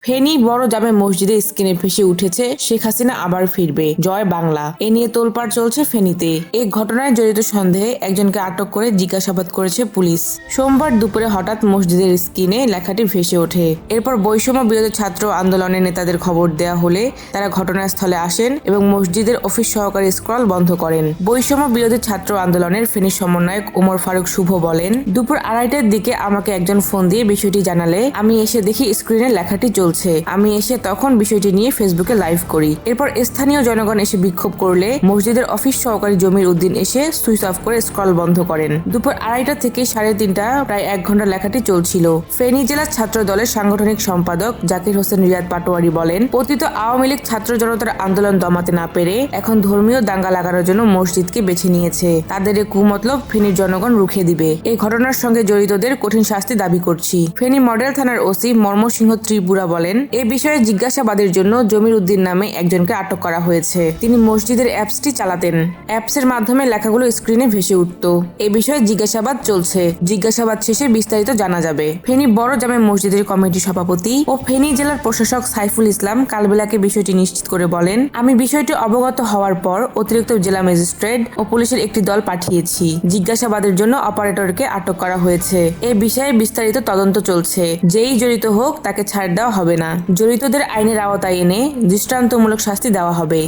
ফেনী বড় জামে মসজিদে স্ক্রিনে ভেসে উঠেছে শেখ হাসিনা আবার ফিরবে, জয় বাংলা। এ নিয়ে তোলপাড় চলছে ফেনীতে। এই ঘটনায় জড়িত সন্দেহে একজনকে আটক করে জিজ্ঞাসাবাদ করেছে পুলিশ। সোমবার দুপুরে হঠাৎ মসজিদের স্ক্রিনে লেখাটি ভেসে ওঠে। এরপর বৈষম্য বিরোধী ছাত্র আন্দোলনের নেতাদের খবর দেয়া হলে তারা ঘটনাস্থলে আসেন এবং মসজিদের অফিস সহকারী স্ক্রল বন্ধ করেন। বৈষম্য বিরোধী ছাত্র আন্দোলনের ফেনী সমন্বয়ক ওমর ফারুক শুভ বলেন, দুপুর 2:30টার দিকে আমাকে একজন ফোন দিয়ে বিষয়টি জানালে আমি এসে দেখি স্ক্রিনে লেখাটি চলছে। আমি এসে তখন বিষয়টি নিয়ে ফেসবুকে লাইভ করি। এরপর স্থানীয় জনগণ এসে বিক্ষোভ করলে মসজিদের অফিস সহকারী জমির উদ্দিন এসে সুইচ অফ করে স্ক্রল বন্ধ করেন। দুপুর 2:30টা থেকে 3:30 প্রায় 1 ঘন্টা লেখাটি চলছিল। ফেনী জেলা ছাত্র দলের সাংগঠনিক সম্পাদক জাকির হোসেন রিয়াদ পাটোয়ারি বলেন, পতিত আওয়ামী লীগ ছাত্র জনতার আন্দোলন দমাতে না পেরে এখন ধর্মীয় দাঙ্গা লাগানোর জন্য মসজিদকে বেছে নিয়েছে। তাদের এই কুমতলব ফেনীর জনগণ রুখে দিবে। এই ঘটনার সঙ্গে জড়িতদের কঠিন শাস্তি দাবি করছি। ফেনী মডেল থানার ওসি মর্মসিংহ ত্রিপুরা বলেন, এ বিষয়ে জিজ্ঞাসাবাদের জন্য জমির উদ্দিন নামে একজনকে আটক করা হয়েছে। তিনি মসজিদের অ্যাপসটি চালাতেন। অ্যাপসের মাধ্যমে লেখাগুলো স্ক্রিনে ভেসে উঠত। এ বিষয়ে জিজ্ঞাসাবাদ চলছে। জিজ্ঞাসাবাদ শেষে বিস্তারিত জানা যাবে। ফেনী বড় জামে মসজিদের কমিটির সভাপতি ও ফেনী জেলার প্রশাসক সাইফুল ইসলাম কালবেলাকে বিষয়টি নিশ্চিত করে বলেন, আমি বিষয়টি অবগত হওয়ার পর অতিরিক্ত জেলা ম্যাজিস্ট্রেট ও পুলিশের একটি দল পাঠিয়েছি। জিজ্ঞাসাবাদের জন্য অপারেটরকে আটক করা হয়েছে। এ বিষয়ে বিস্তারিত তদন্ত চলছে। যেই জড়িত হোক তাকে ছাড় দেওয়া হবে না। জড়িতদের আইনের আওতায় এনে দৃষ্টান্তমূলক শাস্তি দেওয়া হবে।